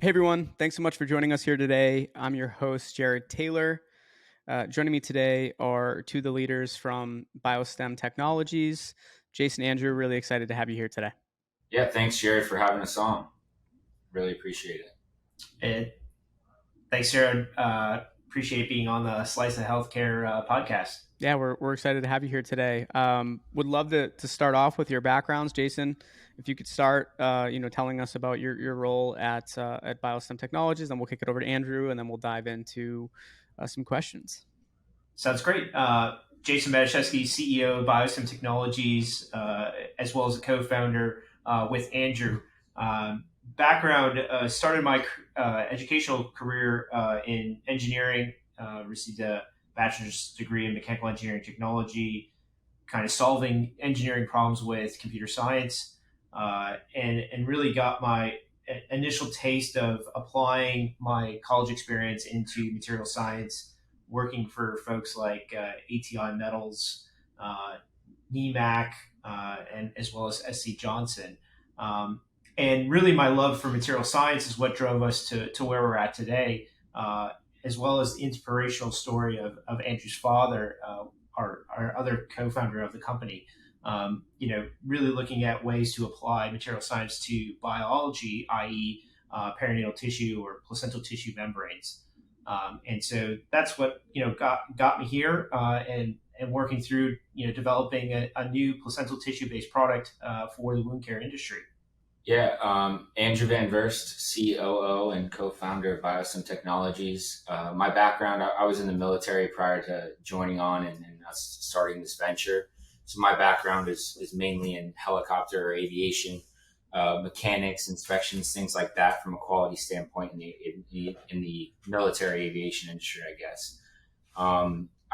Hey everyone, thanks so much for joining us here today. I'm your host, Jared Taylor. Joining me today are two of the leaders from BioStem Technologies. Jason, Andrew, really excited to have you here today. Yeah, thanks, Jared, for having us on. Really appreciate it. And thanks, Jared. Appreciate being on the Slice of Healthcare podcast. Yeah, we're excited to have you here today. Would love to start off with your backgrounds, Jason. If you could start, telling us about your role at BioStem Technologies, then we'll kick it over to Andrew, and then we'll dive into some questions. Sounds great. Jason Matuszewski, CEO of BioStem Technologies, as well as a co-founder with Andrew. Background, started my educational career in engineering, received a bachelor's degree in mechanical engineering technology, kind of solving engineering problems with computer science, and really got my initial taste of applying my college experience into material science, working for folks like ATI Metals, NEMAC, and as well as SC Johnson. And really, my love for material science is what drove us to where we're at today, as well as the inspirational story of Andrew's father, our other co-founder of the company. Really looking at ways to apply material science to biology, i.e., perinatal tissue or placental tissue membranes. And so that's what got me here, and working through developing a new placental tissue based product for the wound care industry. Yeah, Andrew VanVurst, COO and co-founder of BioStem Technologies. My background, I was in the military prior to joining on and us starting this venture. So my background is mainly in helicopter or aviation, mechanics, inspections, things like that from a quality standpoint in the military aviation industry, I guess.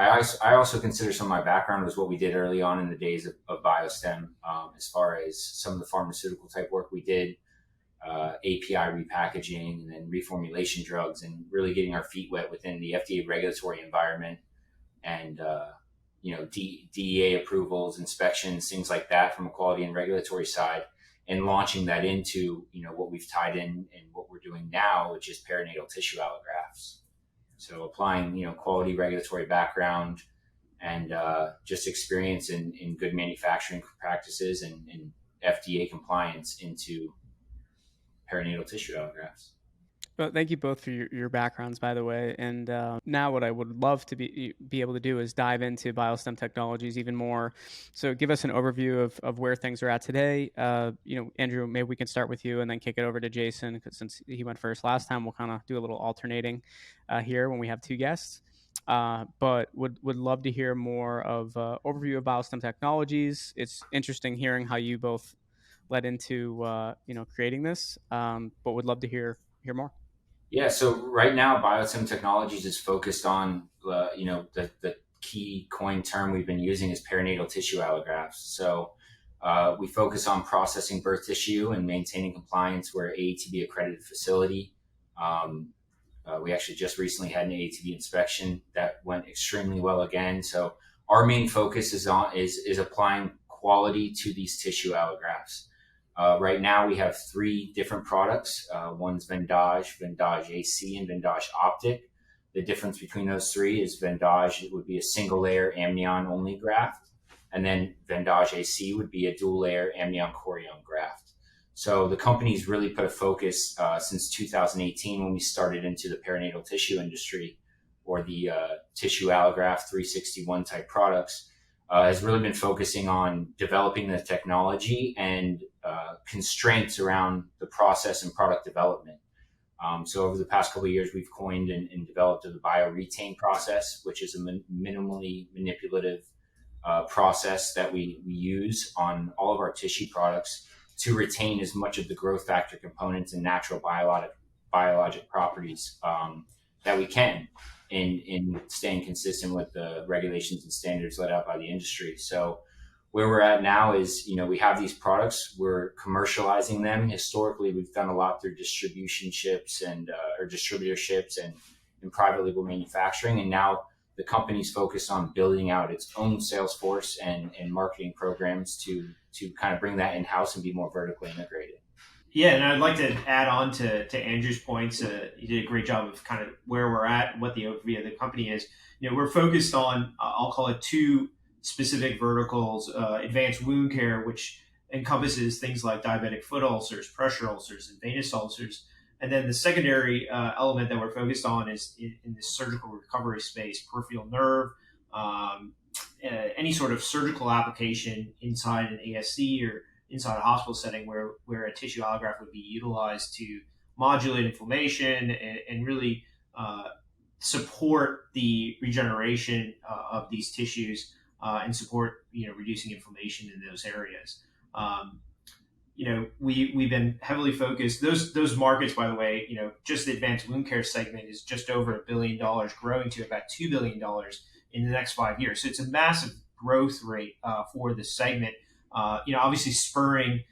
I also consider some of my background was what we did early on in the days of BioStem, as far as some of the pharmaceutical type work we did, API repackaging and then reformulation drugs, and really getting our feet wet within the FDA regulatory environment and DEA approvals, inspections, things like that from a quality and regulatory side, and launching that into what we've tied in and what we're doing now, which is perinatal tissue allografts. So applying, quality regulatory background and just experience in good manufacturing practices and FDA compliance into perinatal tissue allografts. Well, thank you both for your backgrounds, by the way. And now what I would love to be able to do is dive into BioStem Technologies even more. So give us an overview of where things are at today. Andrew, maybe we can start with you and then kick it over to Jason, because since he went first last time, we'll kind of do a little alternating here when we have two guests. But would love to hear more of overview of BioStem Technologies. It's interesting hearing how you both led into creating this, but would love to hear more. Yeah, so right now, BioStem Technologies is focused on, the key coin term we've been using is perinatal tissue allografts. So we focus on processing birth tissue and maintaining compliance. We're an AATB accredited facility. We actually just recently had an AATB inspection that went extremely well again. So our main focus is applying quality to these tissue allografts. Right now, we have three different products. One's Vendage AC, and Vendage Optic. The difference between those three is Vendage, it would be a single layer amnion only graft, and then Vendage AC would be a dual layer amnion chorion graft. So the company's really put a focus since 2018 when we started into the perinatal tissue industry, or the tissue allograft 361 type products. Has really been focusing on developing the technology and constraints around the process and product development. So over the past couple of years, we've coined and developed the BioRetain process, which is a minimally manipulative process that we use on all of our tissue products to retain as much of the growth factor components and natural biologic properties that we can, in staying consistent with the regulations and standards let out by the industry. So where we're at now is, we have these products, we're commercializing them. Historically, we've done a lot through distributorships and private label manufacturing. And now the company's focused on building out its own sales force and marketing programs to kind of bring that in-house and be more vertically integrated. Yeah, and I'd like to add on to Andrew's points. You did a great job of kind of where we're at, what the overview of the company is. We're focused on, I'll call it two specific verticals: advanced wound care, which encompasses things like diabetic foot ulcers, pressure ulcers, and venous ulcers. And then the secondary element that we're focused on is in the surgical recovery space, peripheral nerve, any sort of surgical application inside an ASC or inside a hospital setting where a tissue allograft would be utilized to modulate inflammation and really support the regeneration of these tissues and support reducing inflammation in those areas. We've been heavily focused. Those markets, by the way, just the advanced wound care segment is just over $1 billion, growing to about $2 billion in the next 5 years. So it's a massive growth rate for the segment. Obviously spurring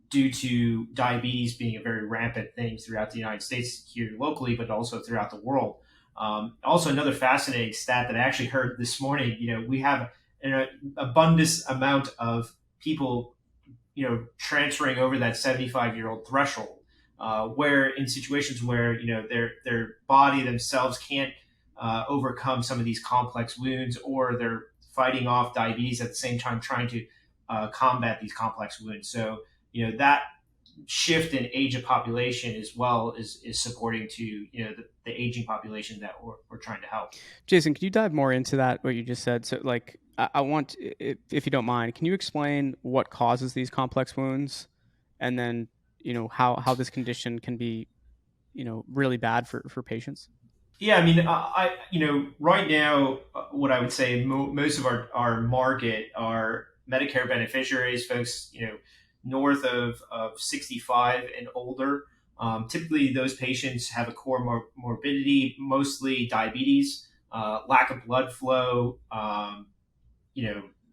due to diabetes being a very rampant thing throughout the United States here locally, but also throughout the world. Also, another fascinating stat that I actually heard this morning. We have an abundant amount of people, transferring over that 75-year-old threshold, where in situations where their body themselves can't overcome some of these complex wounds, or they're fighting off diabetes at the same time trying to combat these complex wounds. So, that shift in age of population as well is supporting to, the aging population that we're trying to help. Jason, can you dive more into that, what you just said? So like, I want, if you don't mind, can you explain what causes these complex wounds, and then, how this condition can be, really bad for patients? Yeah, I mean, right now, what I would say, most of our market are Medicare beneficiaries, folks, north of 65 and older. Typically, those patients have a core morbidity, mostly diabetes, lack of blood flow,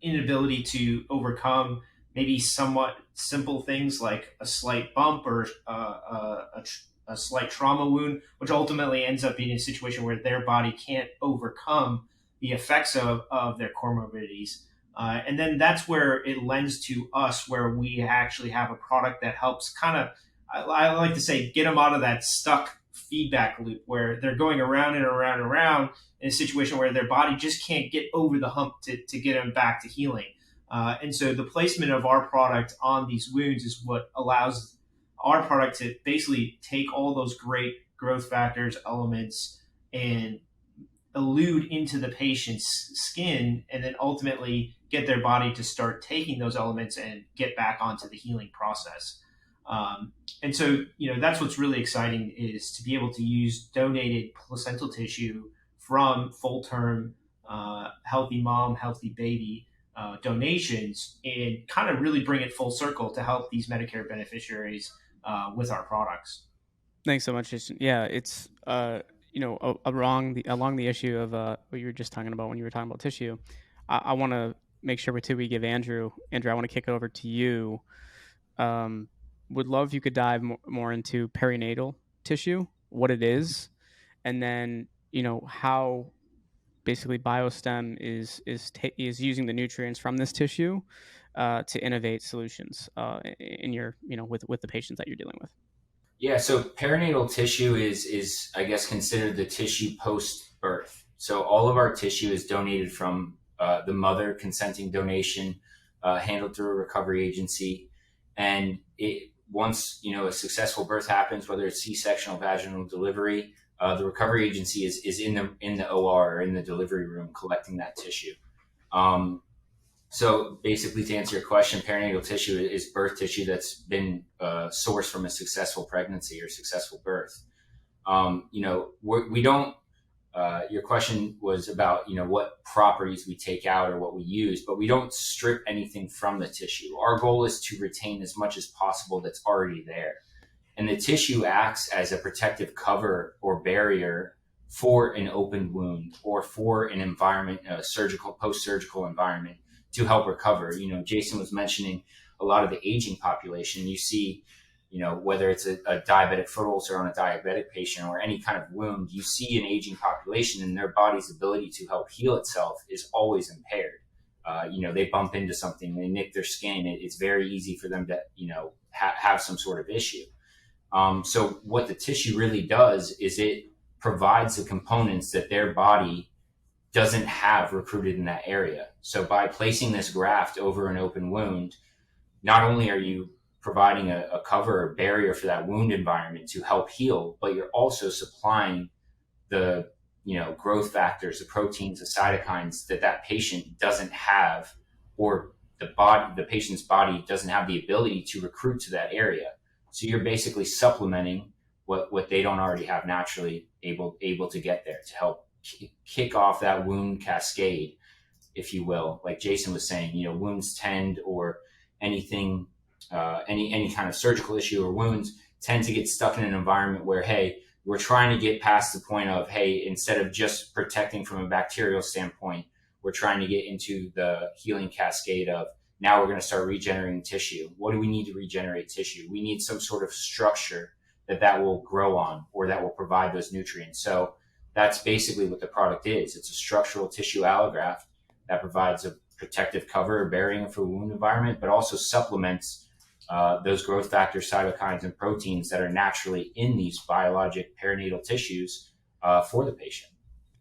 inability to overcome maybe somewhat simple things like a slight bump or a slight trauma wound, which ultimately ends up being a situation where their body can't overcome the effects of their comorbidities. And then that's where it lends to us, where we actually have a product that helps kind of, I like to say, get them out of that stuck feedback loop where they're going around and around and around in a situation where their body just can't get over the hump to get them back to healing. And so the placement of our product on these wounds is what allows our product to basically take all those great growth factors, elements, and elude into the patient's skin, and then ultimately get their body to start taking those elements and get back onto the healing process. And so, that's what's really exciting, is to be able to use donated placental tissue from full-term healthy mom, healthy baby donations, and kind of really bring it full circle to help these Medicare beneficiaries with our products. Thanks so much, Jason. Yeah, it's along the issue of what you were just talking about when you were talking about tissue. I want to make sure we give Andrew. Andrew, I want to kick it over to you. Would love if you could dive more into perinatal tissue, what it is, and then how basically BioStem is using the nutrients from this tissue to innovate solutions in your with the patients that you're dealing with. Yeah, so perinatal tissue is I guess considered the tissue post birth. So all of our tissue is donated from the mother, consenting donation, handled through a recovery agency, and once a successful birth happens, whether it's C-section or vaginal delivery, the recovery agency is in the OR or in the delivery room collecting that tissue. So basically, to answer your question, perinatal tissue is birth tissue that's been sourced from a successful pregnancy or successful birth. We don't. Your question was about what properties we take out or what we use, but we don't strip anything from the tissue. Our goal is to retain as much as possible that's already there, and the tissue acts as a protective cover or barrier for an open wound or for an environment, a post-surgical environment, to help recover. Jason was mentioning a lot of the aging population. You see, whether it's a diabetic foot ulcer on a diabetic patient or any kind of wound, you see an aging population, and their body's ability to help heal itself is always impaired. they bump into something, they nick their skin. It's very easy for them to, have some sort of issue. So what the tissue really does is it provides the components that their body doesn't have recruited in that area. So by placing this graft over an open wound, not only are you providing a cover or barrier for that wound environment to help heal, but you're also supplying the growth factors, the proteins, the cytokines that patient doesn't have, or the patient's body doesn't have the ability to recruit to that area. So you're basically supplementing what they don't already have naturally able to get there to help kick off that wound cascade, if you will. Like Jason was saying, wounds tend, or anything, any kind of surgical issue or wounds tend to get stuck in an environment where, hey, we're trying to get past the point of, hey, instead of just protecting from a bacterial standpoint, we're trying to get into the healing cascade of, now we're going to start regenerating tissue. What do we need to regenerate tissue? We need some sort of structure that will grow on, or that will provide those nutrients. So that's basically what the product is. It's a structural tissue allograft that provides a protective cover or barrier for the wound environment, but also supplements those growth factors, cytokines, and proteins that are naturally in these biologic perinatal tissues for the patient.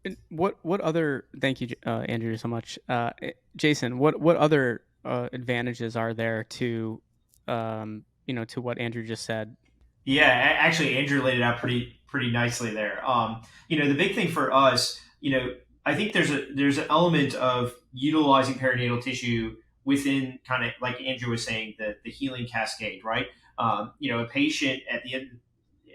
And what other? Thank you, Andrew, so much. Jason, what other advantages are there to to what Andrew just said? Yeah, actually, Andrew laid it out pretty nicely there. The big thing for us, I think there's an element of utilizing perinatal tissue within, kind of like Andrew was saying, the healing cascade, right? A patient at the end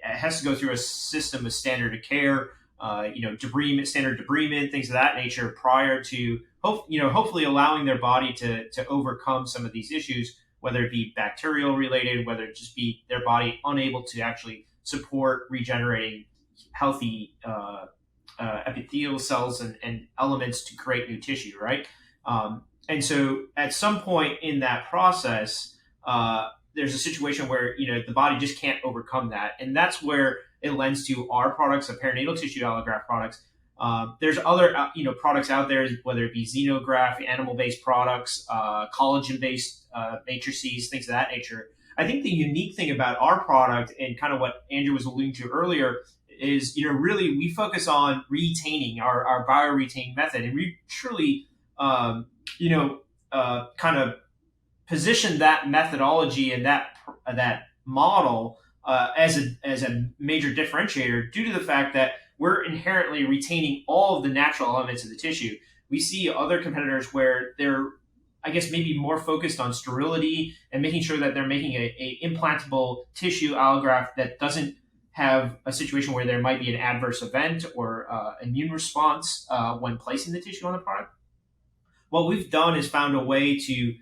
has to go through a system of standard of care, standard debridement, things of that nature, prior to hopefully allowing their body to overcome some of these issues, whether it be bacterial related, whether it just be their body unable to actually support regenerating healthy epithelial cells and elements to create new tissue, right? And so at some point in that process, there's a situation where, the body just can't overcome that. And that's where it lends to our products, the perinatal tissue allograft products. There's other, products out there, whether it be xenograft, animal-based products, collagen-based matrices, things of that nature. I think the unique thing about our product, and kind of what Andrew was alluding to earlier, is, really we focus on retaining our bio-retain method, and we truly, kind of position that methodology and that model as a major differentiator, due to the fact that we're inherently retaining all of the natural elements of the tissue. We see other competitors where they're, I guess, maybe more focused on sterility and making sure that they're making a implantable tissue allograft that doesn't have a situation where there might be an adverse event or immune response when placing the tissue on the product. What we've done is found a way to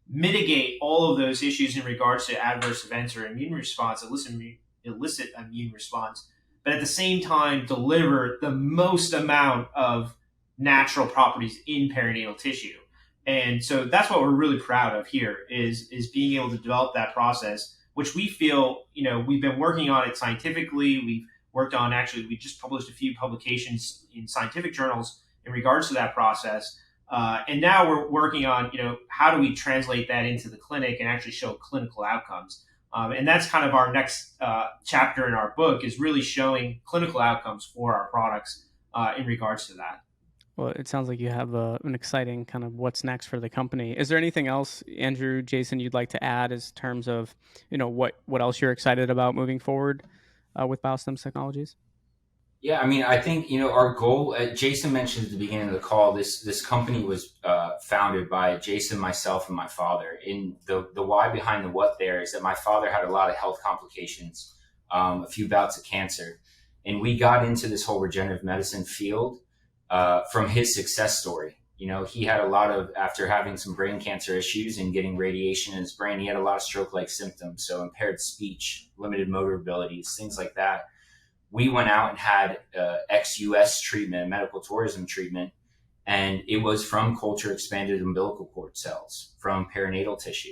mitigate all of those issues in regards to adverse events or immune response, illicit immune response, but at the same time deliver the most amount of natural properties in perinatal tissue. And so that's what we're really proud of here, is being able to develop that process, which we feel, we've been working on it scientifically. We've worked on, actually, we just published a few publications in scientific journals in regards to that process. And now we're working on, how do we translate that into the clinic and actually show clinical outcomes? And that's kind of our next chapter in our book, is really showing clinical outcomes for our products in regards to that. Well, it sounds like you have an exciting kind of what's next for the company. Is there anything else, Andrew, Jason, you'd like to add as terms of, what else you're excited about moving forward with BioStem Technologies? Yeah, I mean, I think, our goal, Jason mentioned at the beginning of the call, this company was founded by Jason, myself, and my father. And the why behind the what there is that my father had a lot of health complications, a few bouts of cancer. And we got into this whole regenerative medicine field from his success story. He had after having some brain cancer issues and getting radiation in his brain, he had a lot of stroke-like symptoms. So impaired speech, limited motor abilities, things like that. We went out and had ex-US treatment, medical tourism treatment, and it was from culture expanded umbilical cord cells from perinatal tissue.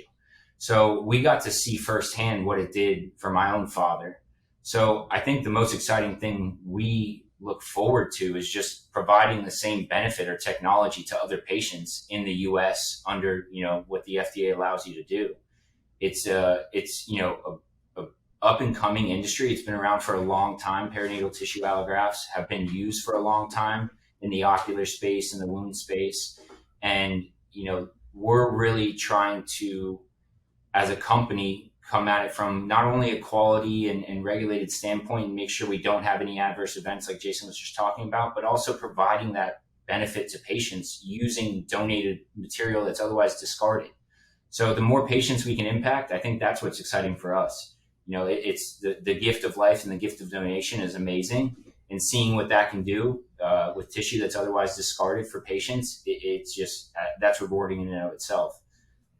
So we got to see firsthand what it did for my own father. So I think the most exciting thing we look forward to is just providing the same benefit or technology to other patients in the U.S. under, what the FDA allows you to do. It's a up and coming industry. It's been around for a long time. Perinatal tissue allografts have been used for a long time in the ocular space and the wound space. And, we're really trying to, as a company, come at it from not only a quality and regulated standpoint and make sure we don't have any adverse events like Jason was just talking about, but also providing that benefit to patients using donated material that's otherwise discarded. So the more patients we can impact, I think that's what's exciting for us. It's the gift of life and the gift of donation is amazing. And seeing what that can do with tissue that's otherwise discarded for patients, it's just, that's rewarding in and of itself.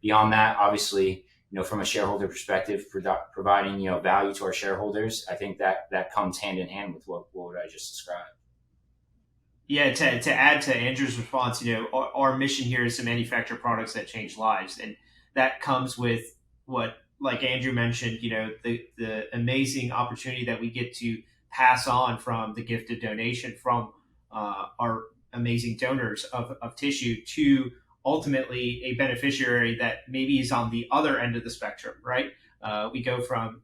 Beyond that, obviously, from a shareholder perspective, providing, value to our shareholders, I think that comes hand in hand with what I just described. Yeah, to add to Andrew's response, our mission here is to manufacture products that change lives. And that comes with what, like Andrew mentioned, the amazing opportunity that we get to pass on from the gift of donation from our amazing donors of tissue to ultimately a beneficiary that maybe is on the other end of the spectrum, right? We go from,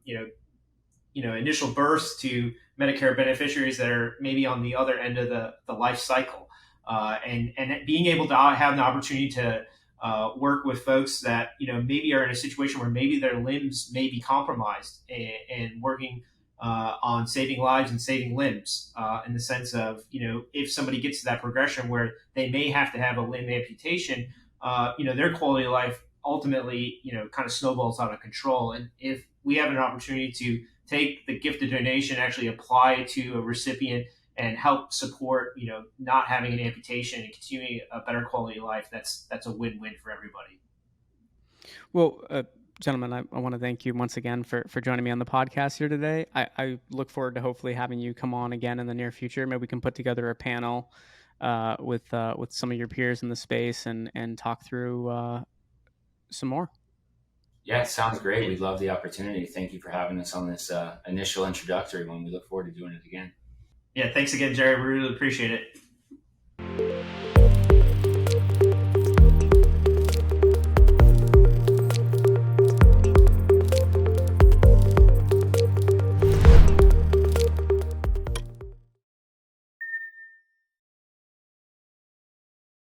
initial births to Medicare beneficiaries that are maybe on the other end of the life cycle. And being able to have an opportunity to work with folks that, maybe are in a situation where maybe their limbs may be compromised and working on saving lives and saving limbs in the sense of, if somebody gets to that progression where they may have to have a limb amputation, their quality of life ultimately, kind of snowballs out of control. And if we have an opportunity to take the gift of donation, actually apply it to a recipient and help support, not having an amputation and continuing a better quality of life, that's a win-win for everybody. Well, gentlemen, I want to thank you once again for joining me on the podcast here today. I look forward to hopefully having you come on again in the near future. Maybe we can put together a panel with some of your peers in the space and talk through some more. Yeah, sounds great. We'd love the opportunity. Thank you for having us on this initial introductory one. We look forward to doing it again. Yeah, thanks again, Jerry. We really appreciate it.